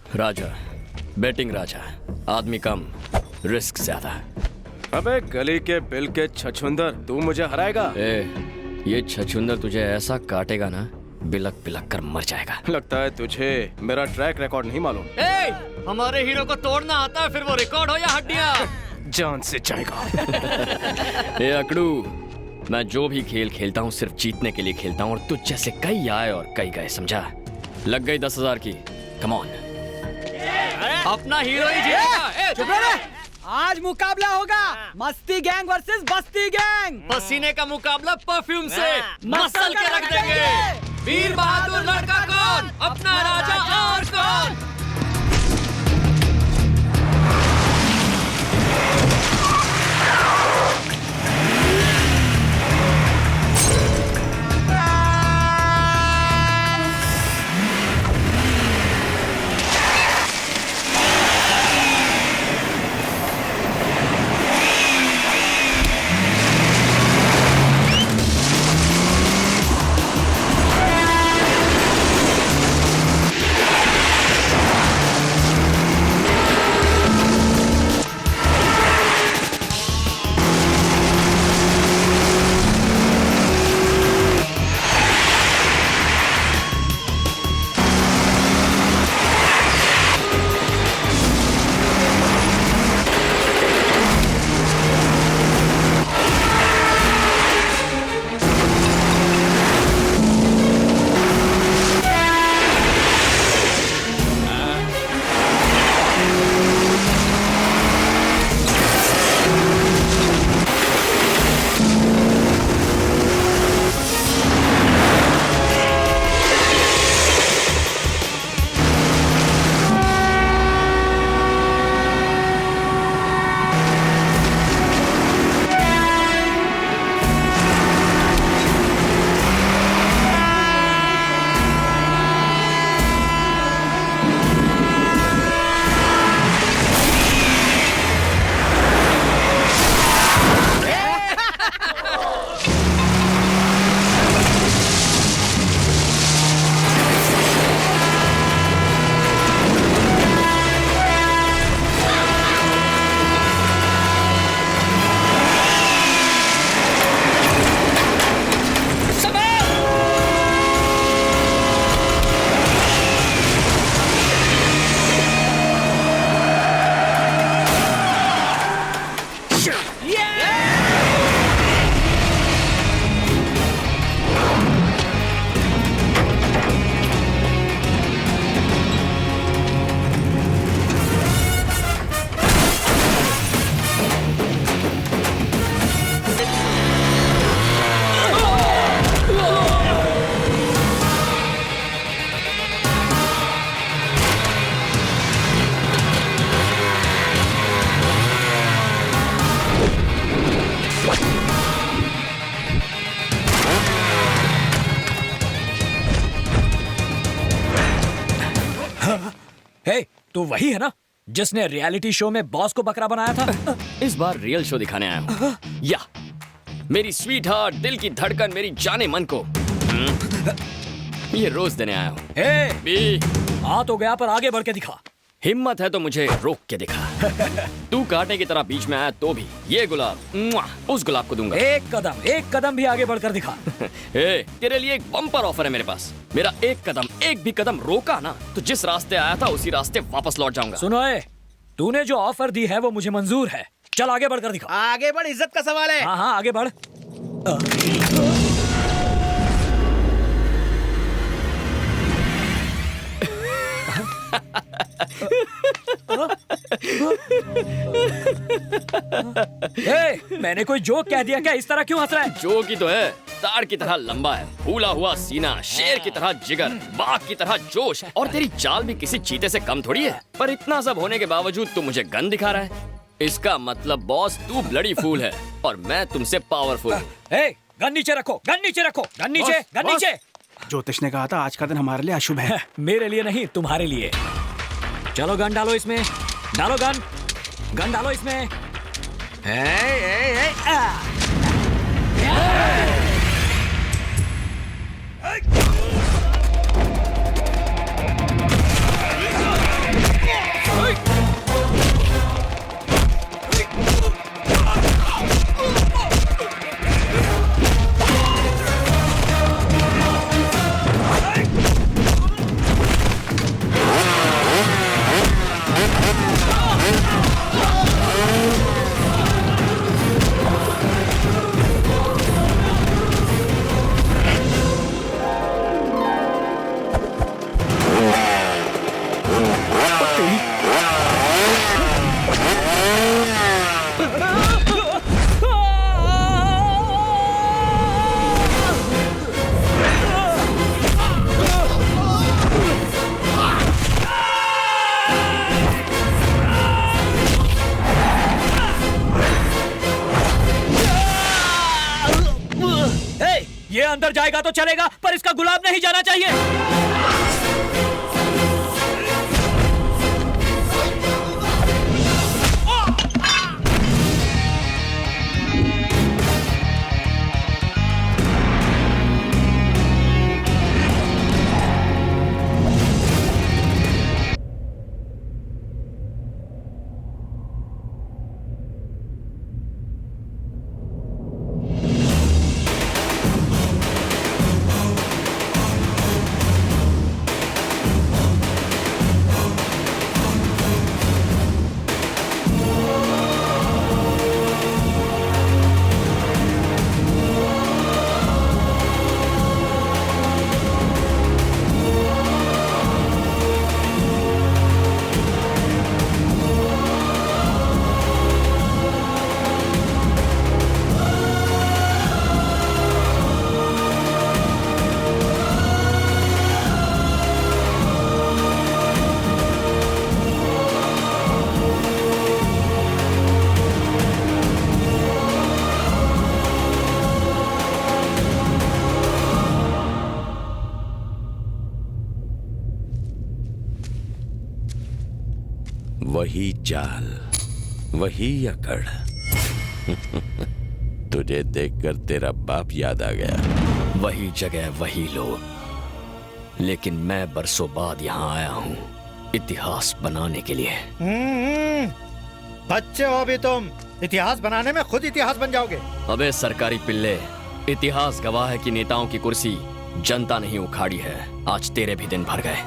राजा, batting राजा, आदमी कम, risk ज्यादा। अबे गली के बिल के छछुंदर, तू मुझे हराएगा? ये छछुंदर तुझे ऐसा काटेगा ना, बिलक बिलक कर मर जाएगा। लगता है तुझे मेरा ट्रैक रिकॉर्ड नहीं मालूम। हमारे हीरो को तोड़ना आता है, फिर वो रिकॉर्ड हो या हड्डियां। जान से जाएगा। ए अकड़ू, मैं जो भी खेल खेलता हूँ सिर्फ जीतने के लिए खेलता हूँ, और तुझ जैसे कई आए और कई गए, समझा? लग गई 10,000 की। कम ऑन, अपना हीरो ही जीतेगा। चुप रह। आज मुकाबला होगा मस्ती गैंग वर्सेस बस्ती गैंग। पसीने का मुकाबला परफ्यूम से मसल के रख देंगे। वीर बहादुर लड़का कौन, अपना राजा और कौन? तू वही है ना जिसने रियलिटी शो में बॉस को बकरा बनाया था? इस बार रियल शो दिखाने आया हूँ। या मेरी स्वीट हार्ट, दिल की धड़कन, मेरी जाने मन को ये रोज देने आया हूँ। बी आ तो गया, पर आगे बढ़ के दिखा। हिम्मत है तो मुझे रोक के दिखा। तू कांटे की तरह बीच में आया तो भी ये गुलाब उस गुलाब को दूंगा। एक कदम भी आगे बढ़कर दिखा। तेरे लिए एक बम्पर ऑफर है मेरे पास। मेरा एक भी कदम रोका ना तो जिस रास्ते आया था उसी रास्ते वापस लौट जाऊंगा। सुनो, तूने जो ऑफर दी है वो मुझे मंजूर है। चल आगे बढ़कर दिखा। आगे बढ़, इज्जत का सवाल है। हाँ आगे बढ़। मैंने कोई जोक कह दिया क्या? इस तरह क्यों हंस रहा है? जोक ही तो है। ताड़ की तरह लंबा है, फूला हुआ सीना, शेर की तरह जिगर, बाघ की तरह जोश, और तेरी चाल भी किसी चीते से कम थोड़ी है। पर इतना सब होने के बावजूद तू मुझे गन दिखा रहा है। इसका मतलब बॉस तू ब्लडी फूल है और मैं तुमसे पावरफुल। गन नीचे रखो, गन नीचे रखो, गन नीचे, गन नीचे। ज्योतिष ने कहा था आज का दिन हमारे लिए अशुभ है। मेरे लिए नहीं, तुम्हारे लिए। चलो गन डालो इसमें, डालो गन, गन डालो इसमें। अंदर जाएगा तो चलेगा, पर इसका गुलाब नहीं जाना चाहिए। वही चाल, वही अकड़। तुझे देखकर तेरा बाप याद आ गया। वही जगह, वही लोग, लेकिन मैं बरसों बाद यहाँ आया हूँ इतिहास बनाने के लिए। बच्चे हो अभी तुम, इतिहास बनाने में खुद इतिहास बन जाओगे। अबे सरकारी पिल्ले, इतिहास गवाह है कि नेताओं की कुर्सी जनता नहीं उखाड़ी है। आज तेरे भी दिन भर गए।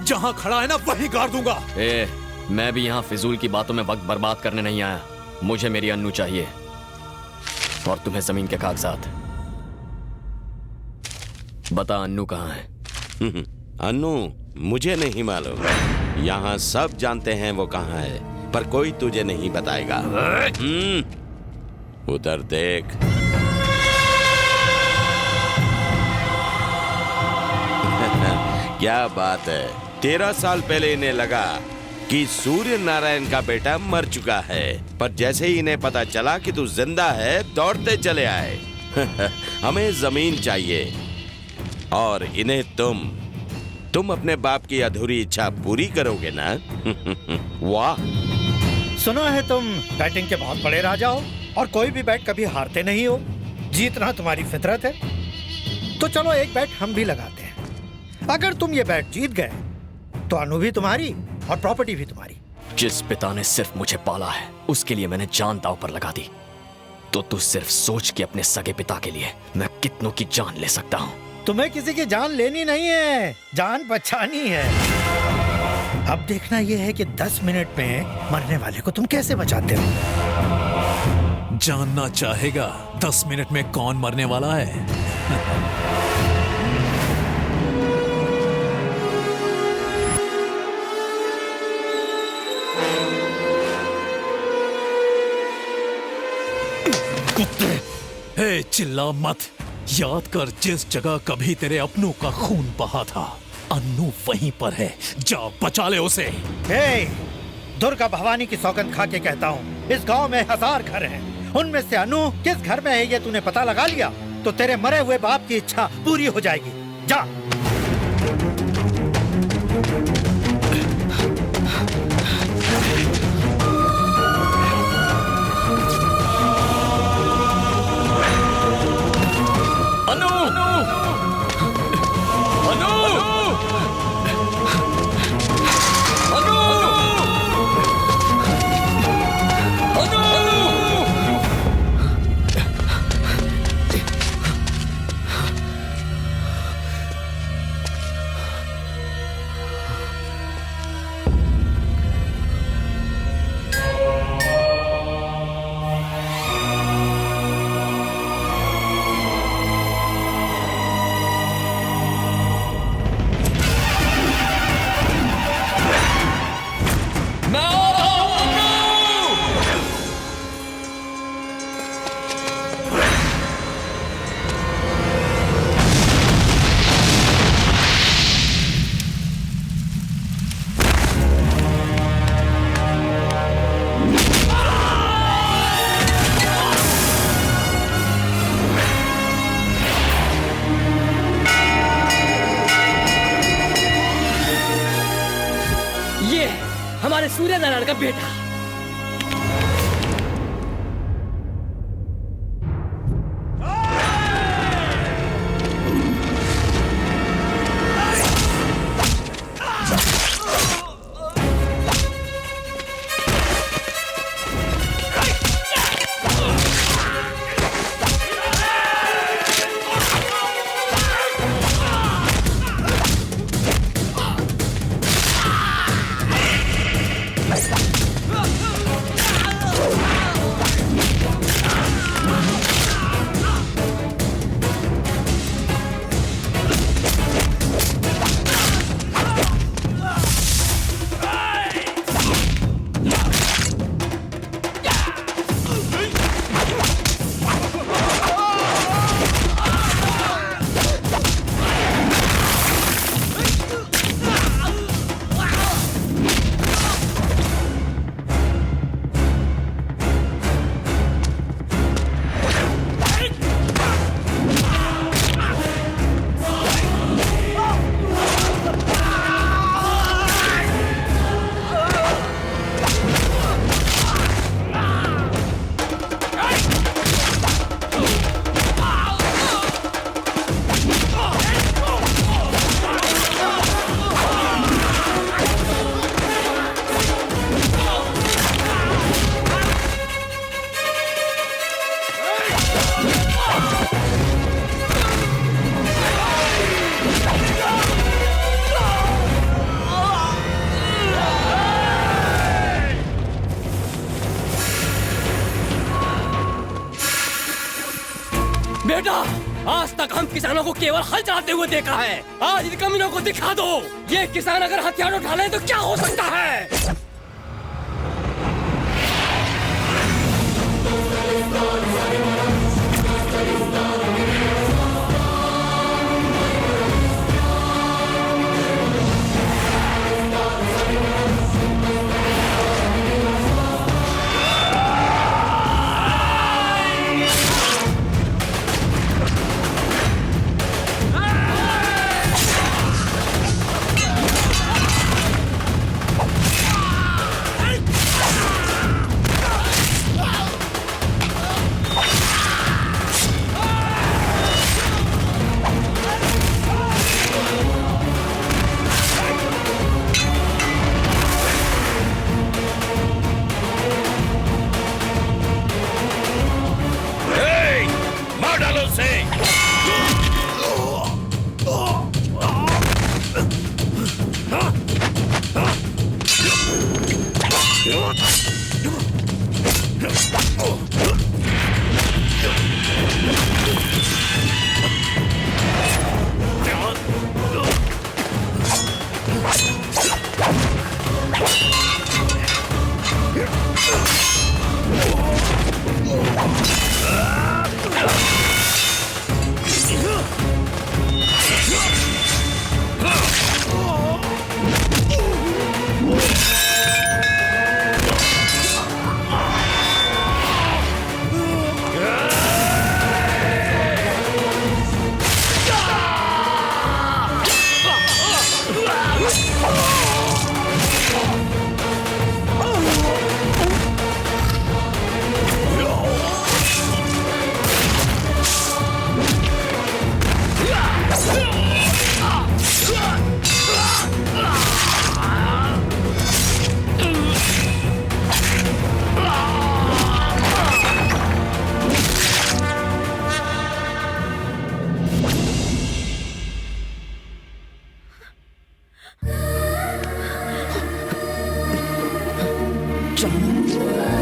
जहाँ खड़ा है ना वहीं गाड़ दूंगा। मैं भी यहाँ फिजूल की बातों में वक्त बर्बाद करने नहीं आया। मुझे मेरी अन्नू चाहिए और तुम्हें जमीन के कागजात। बता अन्नू कहाँ है? अन्नू मुझे नहीं मालूम। यहाँ सब जानते हैं वो कहाँ है, पर कोई तुझे नहीं बताएगा। उधर देख। क्या बात है। 13 साल पहले इन्हें लगा कि सूर्य नारायण का बेटा मर चुका है, पर जैसे ही इन्हें पता चला कि तू जिंदा है, दौड़ते चले आए। हमें जमीन चाहिए और इन्हें तुम अपने बाप की अधूरी इच्छा पूरी करोगे ना? वाह। सुना है तुम बैटिंग के बहुत बड़े राजा हो और कोई भी बैट कभी हारते नहीं हो। जीतना तुम्हारी फितरत है। तो चलो एक बैट हम भी लगाते हैं। अगर तुम ये बैट जीत गए तो अनु भी तुम्हारी और प्रॉपर्टी भी तुम्हारी। जिस पिता ने सिर्फ मुझे पाला है उसके लिए मैंने जान दांव पर लगा दी, तो तू सिर्फ सोच कि अपने सगे पिता के लिए मैं कितनों की जान ले सकता हूँ। तुम्हें किसी की जान लेनी नहीं है, जान बचानी है। अब देखना यह है कि 10 मिनट में मरने वाले को तुम कैसे बचाते हो। जानना चाहेगा 10 मिनट में कौन मरने वाला है? हे, चिल्ला मत। याद कर जिस जगह कभी तेरे अपनों का खून बहा था, अन्नू वहीं पर है। जा बचा ले उसे। हे, दुर्गा भवानी की सौगंध खा के कहता हूँ, इस गांव में 1000 घर हैं। उनमें से अनु किस घर में है ये तूने पता लगा लिया तो तेरे मरे हुए बाप की इच्छा पूरी हो जाएगी। जा। ये हमारे सूर्य नारायण का बेटा। बेटा, आज तक हम किसानों को केवल हल चलाते हुए देखा है। आज इन कमीनों को दिखा दो, ये किसान अगर हथियार उठा ले तो क्या हो सकता है। चलो